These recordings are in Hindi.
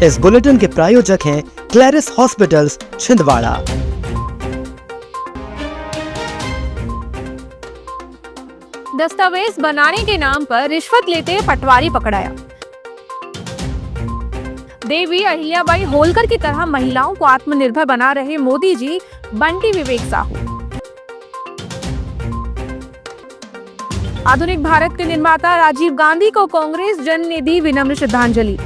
इस बुलेटिन के प्रायोजक हैं क्लैरिस हॉस्पिटल्स छिंदवाड़ा। दस्तावेज बनाने के नाम पर रिश्वत लेते पटवारी पकड़ाया। देवी अहिल्याबाई होलकर की तरह महिलाओं को आत्मनिर्भर बना रहे मोदी जी, बंटी विवेक साहू। आधुनिक भारत के निर्माता राजीव गांधी को कांग्रेस जन ने दी विनम्र श्रद्धांजलि।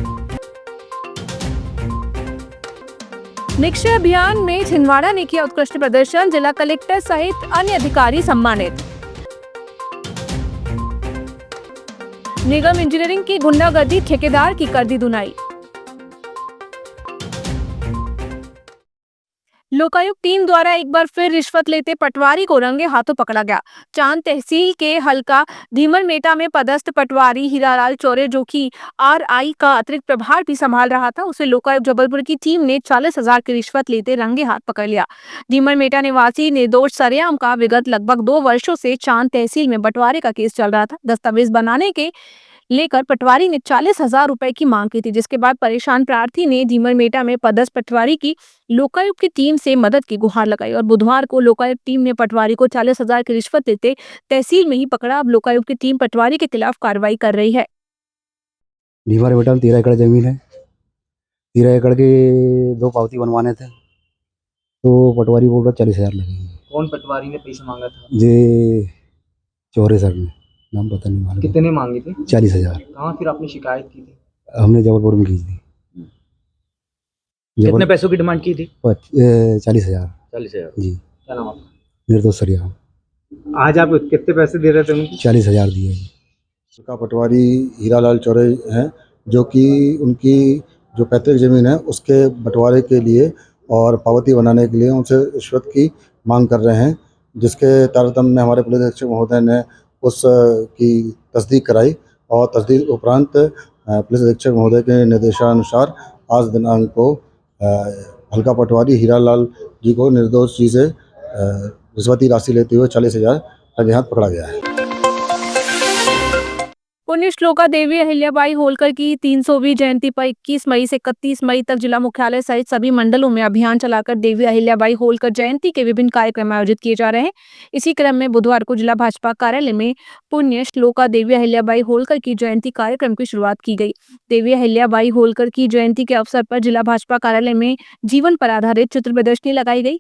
निक्षय अभियान में छिंदवाड़ा ने किया उत्कृष्ट प्रदर्शन, जिला कलेक्टर सहित अन्य अधिकारी सम्मानित। निगम इंजीनियरिंग की गुंडागर्दी, ठेकेदार की कर दी धुनाई। लोकायुक्त टीम द्वारा एक बार फिर रिश्वत लेते पटवारी को रंगे हाथों पकड़ा गया। चांद तहसील के हल्का धीमरमेटा में पदस्थ पटवारी हीरालाल चौरे, जो कि आरआई का अतिरिक्त प्रभार भी संभाल रहा था, उसे लोकायुक्त जबलपुर की टीम ने 40,000 की रिश्वत लेते रंगे हाथ पकड़ लिया। धीमरमेटा निवासी निर्दोष सरेआम का विगत लगभग 2 वर्षों से चांद तहसील में बंटवारे का केस चल रहा था। दस्तावेज बनाने के लेकर पटवारी ने 40,000 रुपए की मांग की थी, जिसके बाद परेशान प्रार्थी ने धीमरमेटा में पदस्थ पटवारी की लोकायुक्त की टीम से मदद की गुहार लगाई और बुधवार को लोकायुक्त टीम ने पटवारी को 40,000 की रिश्वत देते तहसील में ही पकड़ा। अब लोकायुक्त की टीम पटवारी के खिलाफ कार्रवाई कर रही है। धीमरमेटा में 13 एकड़ जमीन है। 13 एकड़ के 2 पावती बनवाने थे, तो पटवारी बोल रहा 40,000 लगेंगे। कौन पटवारी ने पैसे मांगा था? ये चौरे सर ने, नाम पता नहीं मालूम। कितने मांगे थे? 40,000। कहाँ फिर आपने शिकायत की थी? हमने जबलपुर में की थी। कितने पैसों की डिमांड की थी? 40,000। 40,000 जी। क्या नाम आपका? निर्दोष सरेआम। आज आप कितने पैसे दे रहे थे उनको? 40,000 दिए जी। का पटवारी हीरालाल चौरे हैं, जो कि उनकी जो पैतृक ज़मीन है उसके बंटवारे के लिए और पावती बनाने के लिए उनसे रिश्वत की मांग कर रहे हैं, जिसके तारतम्य में हमारे पुलिस अधीक्षक महोदय ने उस की तस्दीक कराई और तस्दीक उपरांत पुलिस अधीक्षक महोदय के निर्देशानुसार आज दिनांक को हल्का पटवारी हीरालाल जी को निर्दोष जी से रिश्वती राशि लेते हुए 40,000 रंगे हाथ पकड़ा गया है। पुण्य श्लोका देवी अहिल्याबाई होलकर की 300वीं जयंती पर 21 मई से 31 मई तक जिला मुख्यालय सहित सभी मंडलों में अभियान चलाकर देवी अहिल्याबाई होलकर जयंती के विभिन्न कार्यक्रम आयोजित किए जा रहे हैं। इसी क्रम में बुधवार को जिला भाजपा कार्यालय में पुण्य श्लोका देवी अहिल्याबाई होलकर की जयंती कार्यक्रम की शुरुआत की गई। देवी अहिल्याबाई होलकर की जयंती के अवसर पर जिला भाजपा कार्यालय में जीवन पर आधारित चित्र प्रदर्शनी लगाई गई।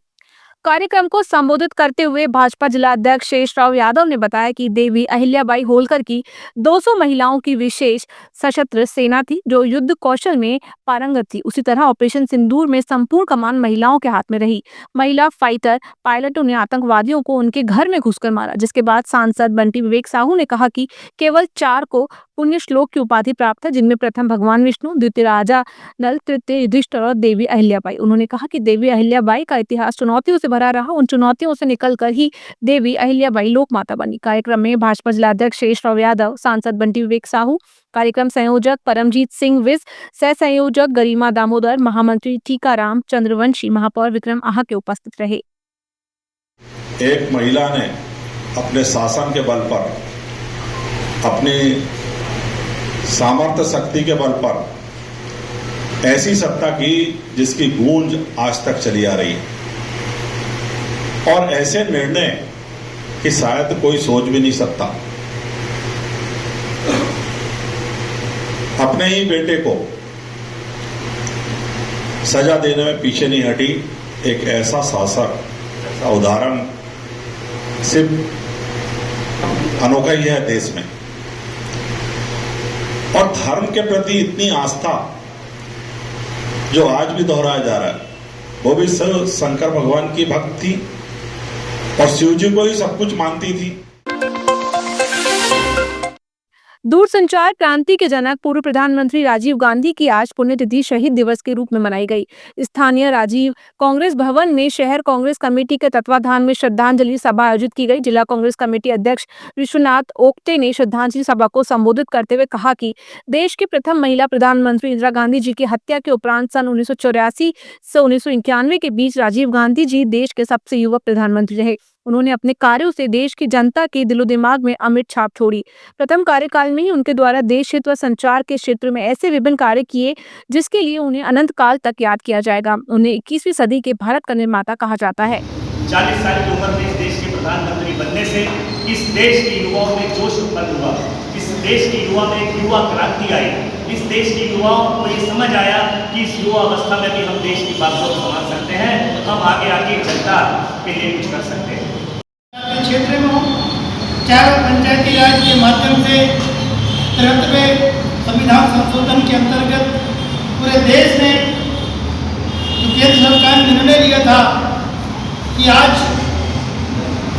कार्यक्रम को संबोधित करते हुए भाजपा जिला अध्यक्ष शेषराव यादव ने बताया कि देवी अहिल्याबाई होलकर की 200 महिलाओं की विशेष सशस्त्र सेना थी, जो युद्ध कौशल में पारंगत थी। उसी तरह ऑपरेशन सिंदूर में संपूर्ण कमान महिलाओं के हाथ में रही। महिला फाइटर पायलटों ने आतंकवादियों को उनके घर में घुसकर मारा, जिसके बाद सांसद बंटी विवेक साहू ने कहा कि केवल 4 को पुण्य श्लोक की उपाधि प्राप्त है, जिनमें प्रथम भगवान विष्णु, द्वितीय राजा नल, तृतीय युधिष्ठिर और देवी अहिल्याबाई। उन्होंने कहा कि देवी अहिल्याबाई का इतिहास चुनौतियों से भरा रहा, उन चुनौतियों से निकलकर ही देवी अहिल्याबाई लोक माता बनी। कार्यक्रम में भाजपा जिलाध्यक्ष शेषराव यादव, सांसद बंटी विवेक साहू, कार्यक्रम संयोजक परमजीत सिंह विज, सह संयोजक गरिमा दामोदर, महामंत्री टीकाराम चंद्रवंशी, महापौर विक्रम आहा के उपस्थित रहे। एक महिला ने अपने शासन के बल पर, अपनी सामर्थ्य शक्ति के बल पर ऐसी सत्ता की जिसकी गूंज आज तक चली आ रही है, और ऐसे निर्णय कि शायद कोई सोच भी नहीं सकता। अपने ही बेटे को सजा देने में पीछे नहीं हटी। एक ऐसा शासक, ऐसा उदाहरण सिर्फ अनोखा ही है देश में। और धर्म के प्रति इतनी आस्था जो आज भी दोहराया जा रहा है, वो भी सिर्फ शंकर भगवान की भक्त थी और शिव जी को ही सब कुछ मानती थी। दूरसंचार क्रांति के जनक पूर्व प्रधानमंत्री राजीव गांधी की आज पुण्यतिथि शहीद दिवस के रूप में मनाई गई। स्थानीय राजीव कांग्रेस भवन में शहर कांग्रेस कमेटी के तत्वाधान में श्रद्धांजलि सभा आयोजित की गई। जिला कांग्रेस कमेटी अध्यक्ष विश्वनाथ ओक्टे ने श्रद्धांजलि सभा को संबोधित करते हुए कहा कि देश की प्रथम महिला प्रधानमंत्री इंदिरा गांधी जी की हत्या के उपरांत सन 1984 से 1991 के बीच राजीव गांधी जी देश के सबसे युवा प्रधानमंत्री रहे। उन्होंने अपने कार्यों से देश की जनता के दिलो दिमाग में अमिट छाप छोड़ी। प्रथम कार्यकाल में ही उनके द्वारा देश हित व संचार के क्षेत्र में ऐसे विभिन्न कार्य किए जिसके लिए उन्हें अनंत काल तक याद किया जाएगा। उन्हें 21वीं सदी के भारत का निर्माता कहा जाता है। 40 साल की उम्र में इस देश के प्रधानमंत्री बनने से इस देश के युवाओं में जोश उत्पन्न हुआ, इस देश के युवा में एक युवा क्रांति आई, इस देश के युवाओं को ये समझ आया कि इस युवा अवस्था में भी हम देश की बात को संभाल सकते हैं, हम आगे जनता के लिए कुछ कर सकते हैं। क्षेत्र में हो, चाहे वो पंचायती राज के माध्यम से 73वें संविधान संशोधन के अंतर्गत पूरे देश ने केंद्र सरकार ने निर्णय लिया था कि आज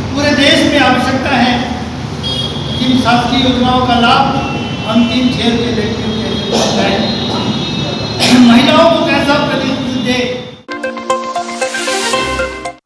पूरे देश में आवश्यकता है कि इन शासकीय योजनाओं का लाभ अंतिम क्षेत्र के व्यक्तियों को कैसे पहुंचाएं, महिलाओं को कैसा प्रतिनिधित्व दे।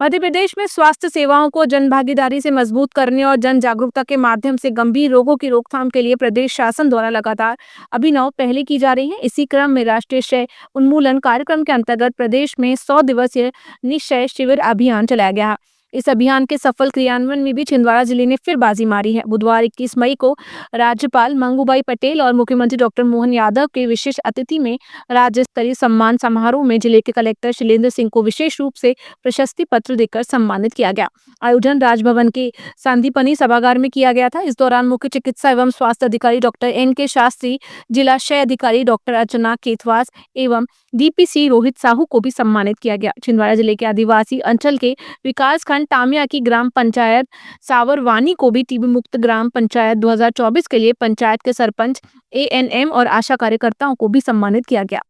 मध्य प्रदेश में स्वास्थ्य सेवाओं को जन भागीदारी से मजबूत करने और जन जागरूकता के माध्यम से गंभीर रोगों की रोकथाम के लिए प्रदेश शासन द्वारा लगातार अभिनव पहले की जा रही है। इसी क्रम में राष्ट्रीय क्षय उन्मूलन कार्यक्रम के अंतर्गत प्रदेश में 100 दिवसीय निक्षय शिविर अभियान चलाया गया। इस अभियान के सफल क्रियान्वयन में भी छिंदवाड़ा जिले ने फिर बाजी मारी है। बुधवार 21 मई को राज्यपाल मंगूभाई पटेल और मुख्यमंत्री डॉक्टर मोहन यादव के विशेष अतिथि में राज्य स्तरीय सम्मान समारोह में जिले के कलेक्टर शैलेंद्र सिंह को विशेष रूप से प्रशस्ति पत्र देकर सम्मानित किया गया। आयोजन राजभवन के सांदीपनि सभागार में किया गया था। इस दौरान मुख्य चिकित्सा एवं स्वास्थ्य अधिकारी डॉक्टर NK शास्त्री, जिला क्षय अधिकारी डॉक्टर अर्चना केतवास एवं DPC रोहित साहू को भी सम्मानित किया गया। छिंदवाड़ा जिले के आदिवासी अंचल के विकास खंड तामिया की ग्राम पंचायत सावरवानी को भी टीबी मुक्त ग्राम पंचायत 2024 के लिए पंचायत के सरपंच, ANM और आशा कार्यकर्ताओं को भी सम्मानित किया गया।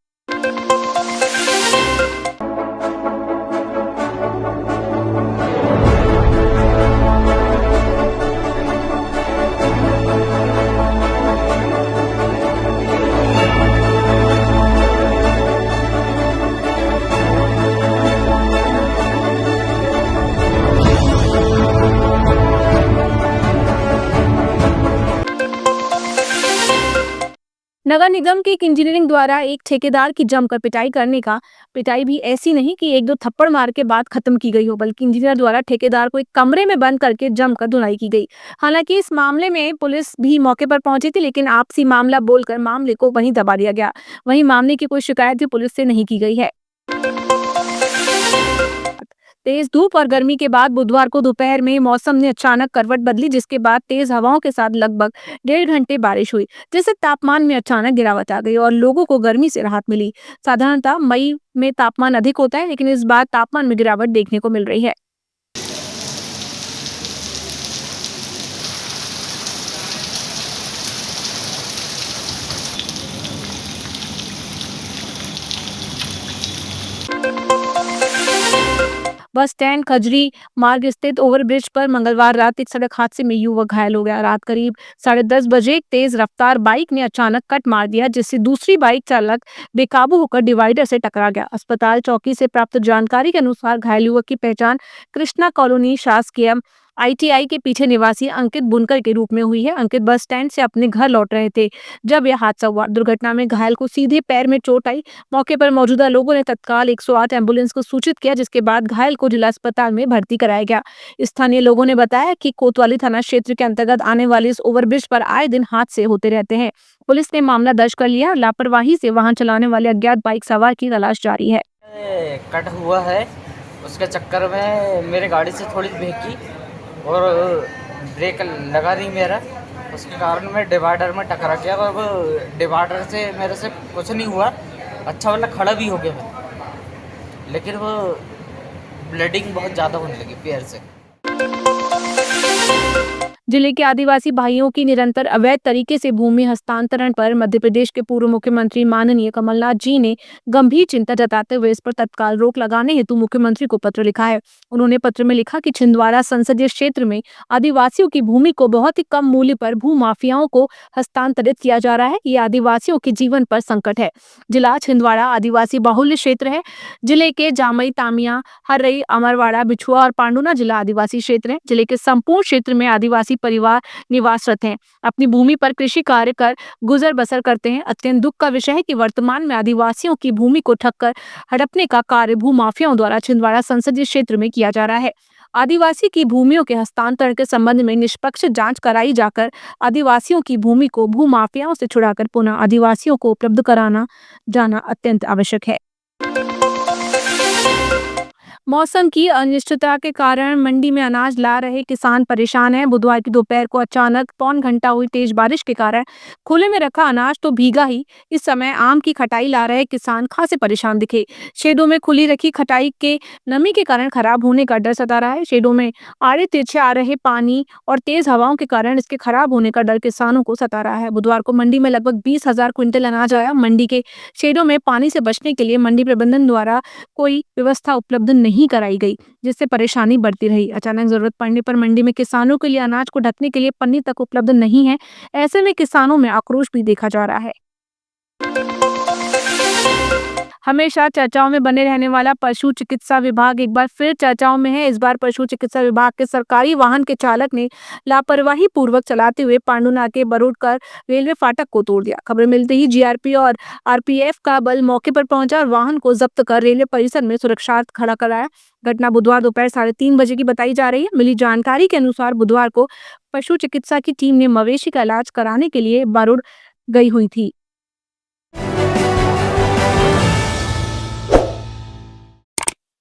नगर निगम के एक इंजीनियरिंग द्वारा एक ठेकेदार की जमकर पिटाई भी ऐसी नहीं कि एक दो थप्पड़ मार के बात खत्म की गई हो, बल्कि इंजीनियर द्वारा ठेकेदार को एक कमरे में बंद करके जमकर धुनाई की गई। हालांकि इस मामले में पुलिस भी मौके पर पहुंची थी, लेकिन आपसी मामला बोलकर मामले को वहीं दबा दिया गया। वहीं मामले की कोई शिकायत भी पुलिस से नहीं की गई है। तेज धूप और गर्मी के बाद बुधवार को दोपहर में मौसम ने अचानक करवट बदली, जिसके बाद तेज हवाओं के साथ लगभग 1.5 घंटे बारिश हुई, जिससे तापमान में अचानक गिरावट आ गई और लोगों को गर्मी से राहत मिली। साधारणतः मई में तापमान अधिक होता है, लेकिन इस बार तापमान में गिरावट देखने को मिल रही है। बस स्टैंड खजरी मार्ग स्थित ओवरब्रिज पर मंगलवार रात एक सड़क हादसे में युवक घायल हो गया। रात करीब 10:30 बजे एक तेज रफ्तार बाइक ने अचानक कट मार दिया, जिससे दूसरी बाइक चालक बेकाबू होकर डिवाइडर से टकरा गया। अस्पताल चौकी से प्राप्त जानकारी के अनुसार घायल युवक की पहचान कृष्णा कॉलोनी शासकीय ITI के पीछे निवासी अंकित बुनकर के रूप में हुई है। अंकित बस स्टैंड से अपने घर लौट रहे थे जब यह हादसा हुआ। दुर्घटना में घायल को सीधे पैर में चोट आई। मौके पर मौजूदा लोगों ने तत्काल 108 एम्बुलेंस को सूचित किया, जिसके बाद घायल को जिला अस्पताल में भर्ती कराया गया। स्थानीय लोगों ने बताया कि कोतवाली थाना क्षेत्र के अंतर्गत आने वाले इस ओवरब्रिज पर आए दिन हादसे होते रहते हैं। पुलिस ने मामला दर्ज कर लिया। लापरवाही से वाहन चलाने वाले अज्ञात बाइक सवार की तलाश जारी है। कट हुआ है, उसके चक्कर में मेरे गाड़ी से थोड़ी भेंकी और ब्रेक लगा नहीं मेरा, उसके कारण मैं डिवाइडर में टकरा गया और डिवाइडर से मेरे से कुछ नहीं हुआ। अच्छा वाला खड़ा भी हो गया मैं, लेकिन वो ब्लीडिंग बहुत ज़्यादा होने लगी पैर से। जिले के आदिवासी भाइयों की निरंतर अवैध तरीके से भूमि हस्तांतरण पर मध्य प्रदेश के पूर्व मुख्यमंत्री माननीय कमलनाथ जी ने गंभीर चिंता जताते हुए इस पर तत्काल रोक लगाने हेतु मुख्यमंत्री को पत्र लिखा है। उन्होंने पत्र में लिखा कि छिंदवाड़ा संसदीय क्षेत्र में आदिवासियों की भूमि को बहुत ही कम मूल्य पर भूमाफियाओं को हस्तांतरित किया जा रहा है। ये आदिवासियों के जीवन पर संकट है। जिला छिंदवाड़ा आदिवासी बाहुल्य क्षेत्र है। जिले के जामई, तामिया, हर्रई, अमरवाड़ा, बिछुआ और पांडुना जिला आदिवासी क्षेत्र है। जिले के संपूर्ण क्षेत्र में आदिवासी परिवार निवासरत हैं, अपनी भूमि पर कृषि कार्य कर गुजर बसर करते हैं। अत्यंत दुख का विषय है कि वर्तमान में आदिवासियों की भूमि को ठग कर हड़पने का कार्य भूमाफियाओं द्वारा छिंदवाड़ा संसदीय क्षेत्र में किया जा रहा है। आदिवासी की भूमियों के हस्तांतरण के संबंध में निष्पक्ष जांच कराई जाकर आदिवासियों की भूमि को भूमाफियाओं से छुड़ाकर पुनः आदिवासियों को उपलब्ध कराना जाना अत्यंत आवश्यक है। मौसम की अनिश्चितता के कारण मंडी में अनाज ला रहे किसान परेशान हैं। बुधवार की दोपहर को अचानक पौन घंटा हुई तेज बारिश के कारण खुले में रखा अनाज तो भीगा ही। इस समय आम की खटाई ला रहे किसान खासे परेशान दिखे। शेडों में खुली रखी खटाई के नमी के कारण खराब होने का डर सता रहा है। शेडों में आड़े तिरछे आ रहे पानी और तेज हवाओं के कारण इसके खराब होने का डर किसानों को सता रहा है। बुधवार को मंडी में लगभग 20,000 क्विंटल अनाज आया। मंडी के शेडों में पानी से बचने के लिए मंडी प्रबंधन द्वारा कोई व्यवस्था उपलब्ध नहीं कराई गई, जिससे परेशानी बढ़ती रही। अचानक जरूरत पड़ने पर मंडी में किसानों के लिए अनाज को ढकने के लिए पन्नी तक उपलब्ध नहीं है। ऐसे में किसानों में आक्रोश भी देखा जा रहा है। हमेशा चर्चाओं में बने रहने वाला पशु चिकित्सा विभाग एक बार फिर चर्चाओं में है। इस बार पशु चिकित्सा विभाग के सरकारी वाहन के चालक ने लापरवाही पूर्वक चलाते हुए पांडुनाके बरोडकर रेलवे फाटक को तोड़ दिया। खबर मिलते ही जीआरपी और आरपीएफ का बल मौके पर पहुंचा और वाहन को जब्त कर रेलवे परिसर में सुरक्षार्थ खड़ा कराया। घटना बुधवार दोपहर 3:30 बजे की बताई जा रही है। मिली जानकारी के अनुसार बुधवार को पशु चिकित्सा की टीम ने मवेशी का इलाज कराने के लिए बरोड गई हुई थी।